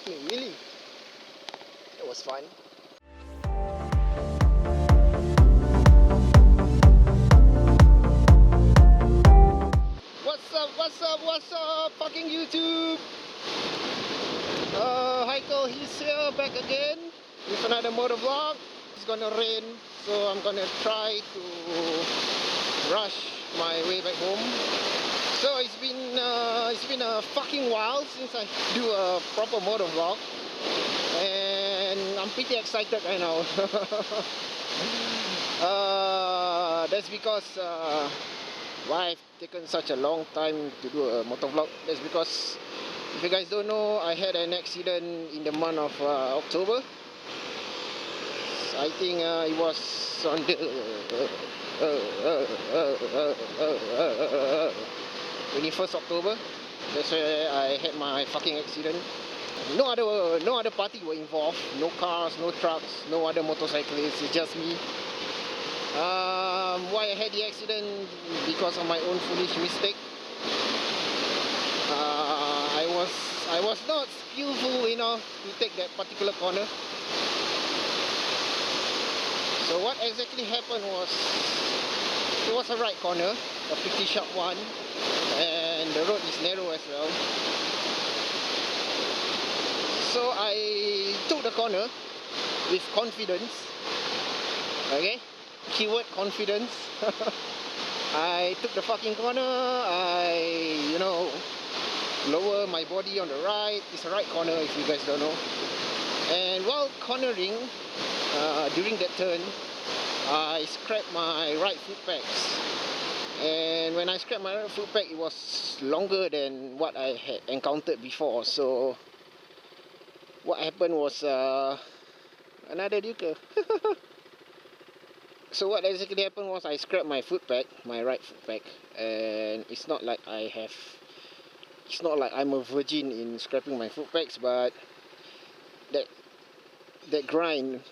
Fuck me, really? It was fun. What's up, fucking YouTube? Heiko, he's here back again with another motovlog. It's gonna rain, so I'm gonna try to rush my way back home. So it's been a fucking while since I do a proper motovlog, and I'm pretty excited right now. That's because why I've taken such a long time to do a motovlog. That's because, if you guys don't know, I had an accident in the month of October. I think it was on the 21st October. That's where I had my fucking accident. No other party were involved. No cars, no trucks, no other motorcyclists. It's just me. Why I had the accident? Because of my own foolish mistake. I was not skillful enough to take that particular corner. So what exactly happened was, it was a right corner, a pretty sharp one, and the road is narrow as well. So I took the corner with confidence. Okay, keyword confidence. I took the fucking corner. I lower my body on the right. It's a right corner, if you guys don't know. And while cornering, during that turn, I scrapped my right foot pegs. And when I scrapped my right foot peg, it was longer than what I had encountered before. So what happened was another Duke. So what exactly happened was, I scrapped my foot peg, my right foot peg, and it's not like I'm a virgin in scrapping my foot pegs, but that grind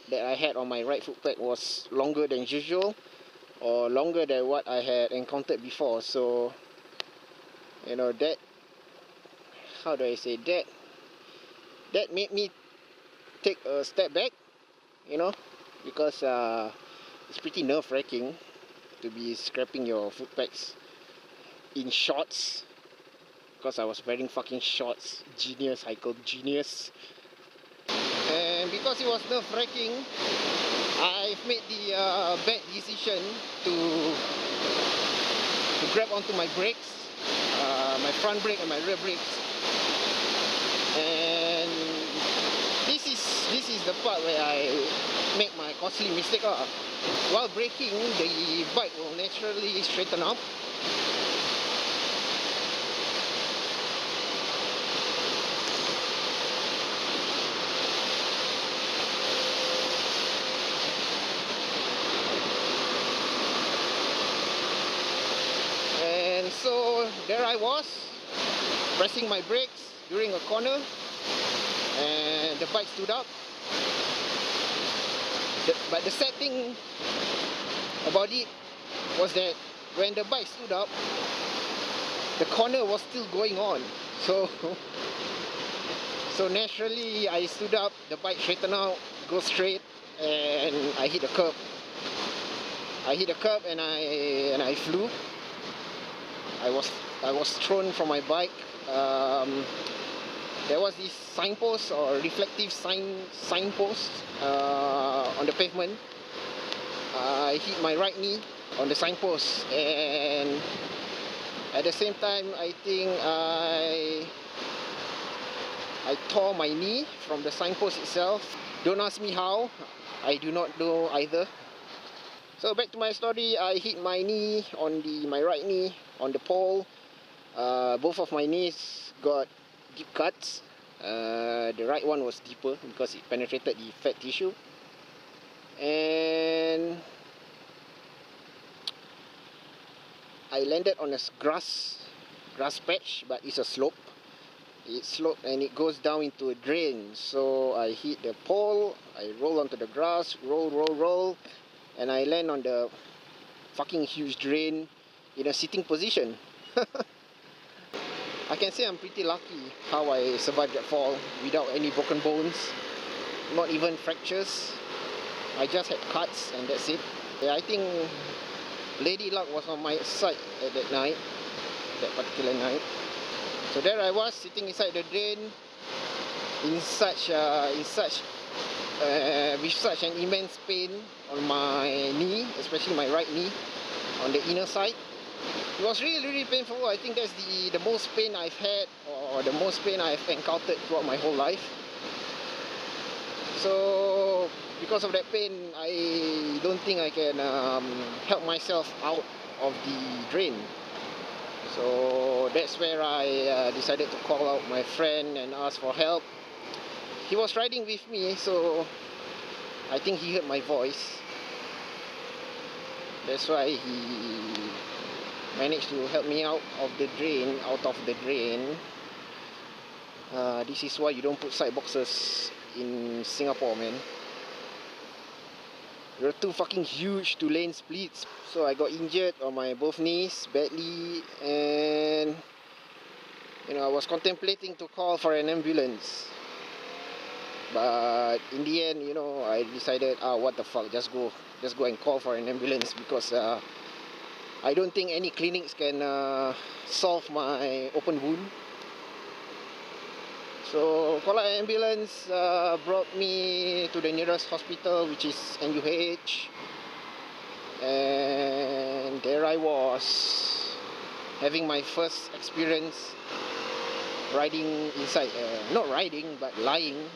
that I had on my right foot peg was longer than usual, or longer than what I had encountered before. So that, how do I say, that made me take a step back, because it's pretty nerve-wracking to be scrapping your foot pegs in shorts, because I was wearing fucking shorts. Genius, Heiko, genius. And because it was nerve-wracking, I've made the bad decision to grab onto my brakes, my front brake and my rear brakes. And this is the part where I make my costly mistake. While braking, the bike will naturally straighten up. And so there I was, pressing my brakes during a corner, and the bike stood up. But the sad thing about it was that when the bike stood up, the corner was still going on. So naturally I stood up, the bike straightened out, go straight, and I hit a curb. And I flew. I was thrown from my bike. There was this signpost, or reflective signpost on the pavement. I hit my right knee on the signpost, and at the same time, I think I tore my knee from the signpost itself. Don't ask me how, I do not know either. So back to my story, I hit my knee my right knee on the pole. Both of my knees got deep cuts. The right one was deeper because it penetrated the fat tissue. And I landed on a grass patch, but it's a slope. It sloped and it goes down into a drain. So I hit the pole, I roll onto the grass, roll, and I land on the fucking huge drain in a sitting position. I can say I'm pretty lucky how I survived that fall without any broken bones, not even fractures. I just had cuts and that's it. Yeah, I think Lady Luck was on my side at that night, that particular night. So there I was sitting inside the drain with such an immense pain on my knee, especially my right knee, on the inner side. It was really painful. I think that's the most pain I've had, or the most pain I've encountered throughout my whole life. So because of that pain, I don't think I can help myself out of the drain. So that's where I decided to call out my friend and ask for help. He was riding with me, so I think he heard my voice. That's why he managed to help me out of the drain. This is why you don't put side boxes in Singapore, man. There are 2 fucking huge 2-lane splits. So I got injured on my both knees badly, and I was contemplating to call for an ambulance. But in the end, I decided, what the fuck, just go and call for an ambulance, because I don't think any clinics can solve my open wound. So call an ambulance, brought me to the nearest hospital, which is NUH, and there I was, having my first experience riding inside, not riding, but lying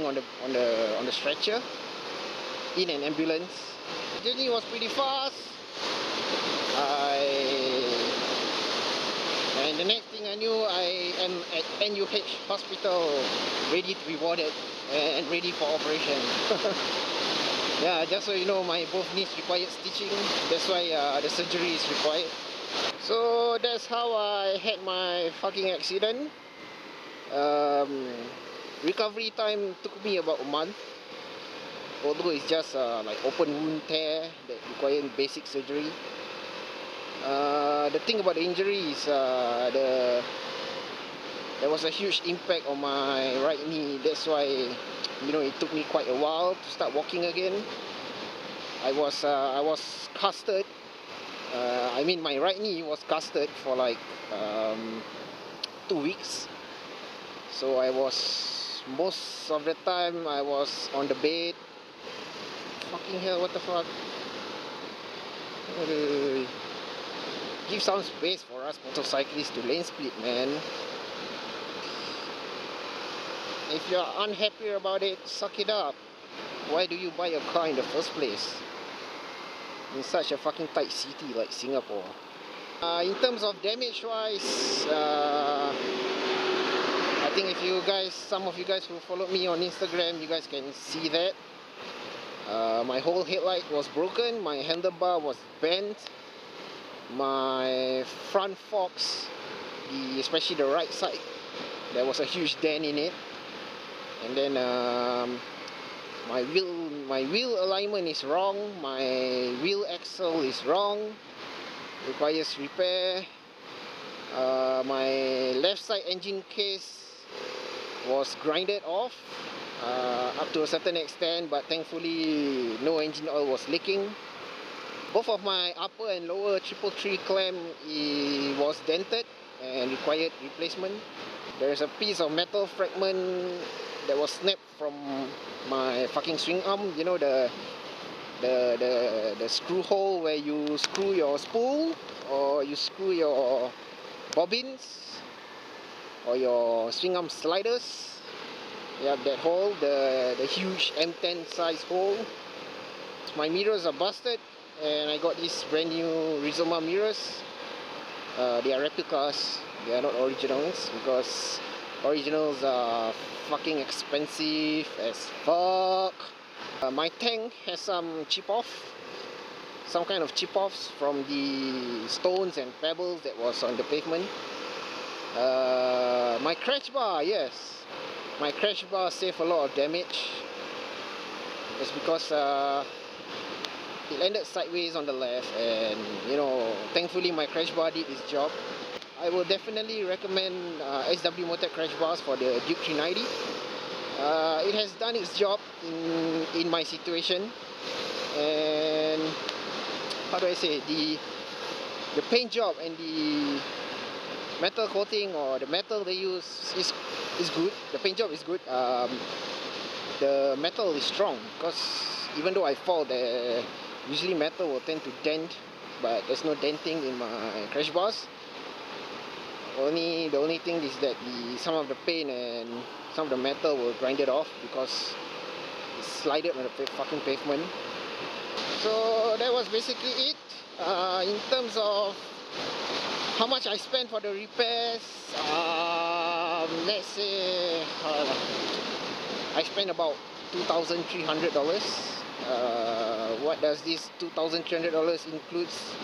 on the stretcher in an ambulance. The journey was pretty fast. And the next thing I knew, I am at NUH hospital, ready to be warded and ready for operation. Yeah, just so you know, my both knees required stitching. That's why the surgery is required. So that's how I had my fucking accident. Recovery time took me about a month, although it's just like open wound tear that required basic surgery. The thing about the injury is there was a huge impact on my right knee. That's why it took me quite a while to start walking again. I was casted. I mean, my right knee was casted for like 2 weeks. So I was, most of the time I was on the bed. Fucking hell, what the fuck? Give some space for us motorcyclists to lane split, man. If you're unhappy about it, suck it up. Why do you buy a car in the first place? In such a fucking tight city like Singapore. In terms of damage wise, I think some of you guys who followed me on Instagram, you guys can see that. My whole headlight was broken, my handlebar was bent, my front forks, especially the right side, there was a huge dent in it. And then my wheel alignment is wrong, my wheel axle is wrong, requires repair. My left side engine case was grinded off up to a certain extent, but thankfully no engine oil was leaking. Both of my upper and lower 333 clamp was dented and required replacement. There is a piece of metal fragment that was snapped from my fucking swing arm. You know, the screw hole where you screw your spool or you screw your bobbins or your swing arm sliders. Yeah, that hole, the huge M10 size hole. My mirrors are busted, and I got these brand new Rizoma mirrors. They are replicas, they are not originals, because originals are fucking expensive as fuck. My tank has some some kind of chip offs from the stones and pebbles that was on the pavement. My crash bar, yes, my crash bar saved a lot of damage. It's because it landed sideways on the left, and thankfully my crash bar did its job. I will definitely recommend SW Motec crash bars for the Duke 390. It has done its job in my situation, and how do I say, the paint job and the metal coating or the metal they use is good. The paint job is good. The metal is strong, because even though I fall, usually metal will tend to dent, but there's no denting in my crash bars. The only thing is that some of the paint and some of the metal will grind it off because it's slided on the fucking pavement. So that was basically it. In terms of how much I spent for the repairs, let's say I spent about $2,300. What does this $2,300 includes?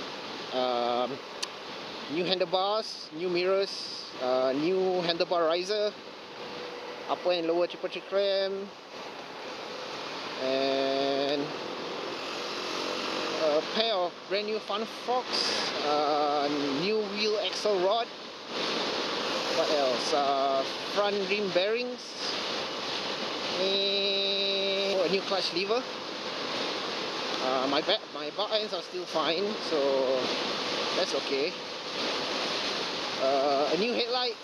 New handlebars, new mirrors, new handlebar riser, upper and lower triple trick clamp, and a pair of brand new fun forks, new wheel axle rod. What else? Front rim bearings, and a new clutch lever. My bar ends are still fine, so that's okay. A new headlight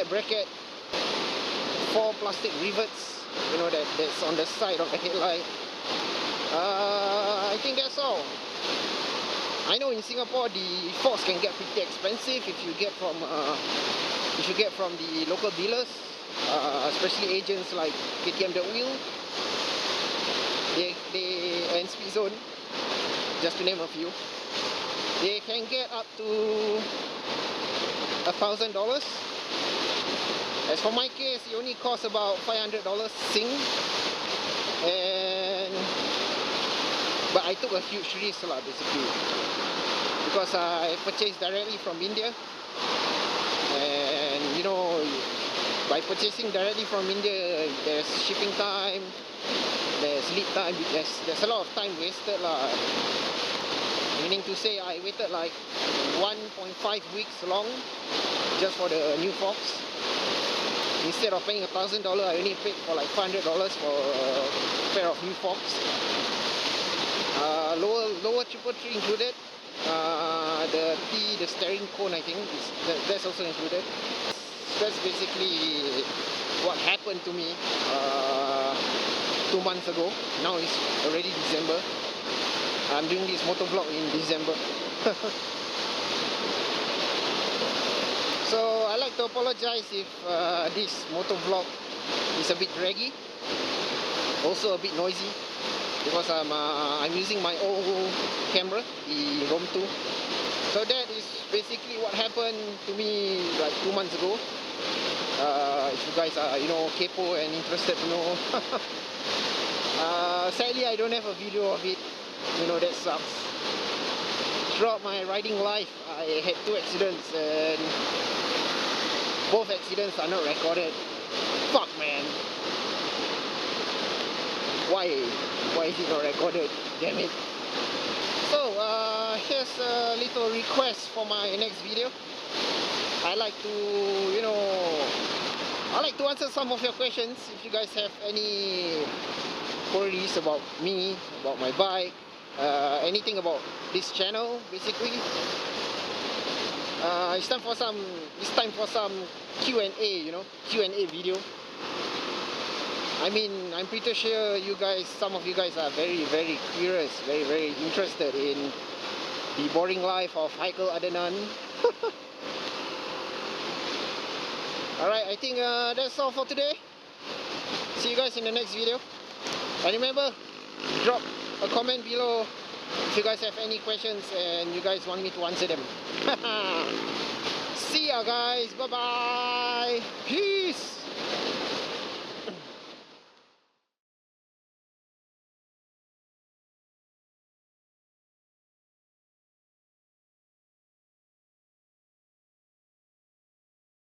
bracket, 4 plastic rivets, you know, that's on the side of the headlight. I think that's all. I know in Singapore the forks can get pretty expensive if you get from the local dealers, especially agents like KTM Duke, and Speed Zone, just to name a few. They can get up to $1,000. As for my case, it only costs about $500 Sing, but I took a huge risk basically, because I purchased directly from India, and you know, by purchasing directly from India, there's shipping time, there's lead time, there's a lot of time wasted meaning to say I waited like 1.5 weeks long just for the new forks. Instead of paying $1,000, I only paid for like $500 for a pair of new forks. Lower triple tree included. The steering cone, I think, that's also included. That's basically what happened to me 2 months ago. Now it's already December. I'm doing this motovlog in December. So I like to apologize if this motovlog is a bit draggy, also a bit noisy, because I'm using my old camera, the ROM 2. So that is basically what happened to me like 2 months ago. If you guys are, you know, capo and interested to know. Sadly, I don't have a video of it. You know, that sucks. Throughout my riding life, I had 2 accidents, and both accidents are not recorded. Fuck, man. Why is it not recorded? Damn it. So, here's a little request for my next video. I like to answer some of your questions. If you guys have any queries about me, about my bike, anything about this channel, basically. It's time for some Q&A, you know, Q&A video. I mean, I'm pretty sure some of you guys are very, very curious, very, very interested in the boring life of Heikel Adenan. Alright, I think that's all for today. See you guys in the next video. And remember, drop a comment below if you guys have any questions and you guys want me to answer them. See ya guys, bye bye, peace.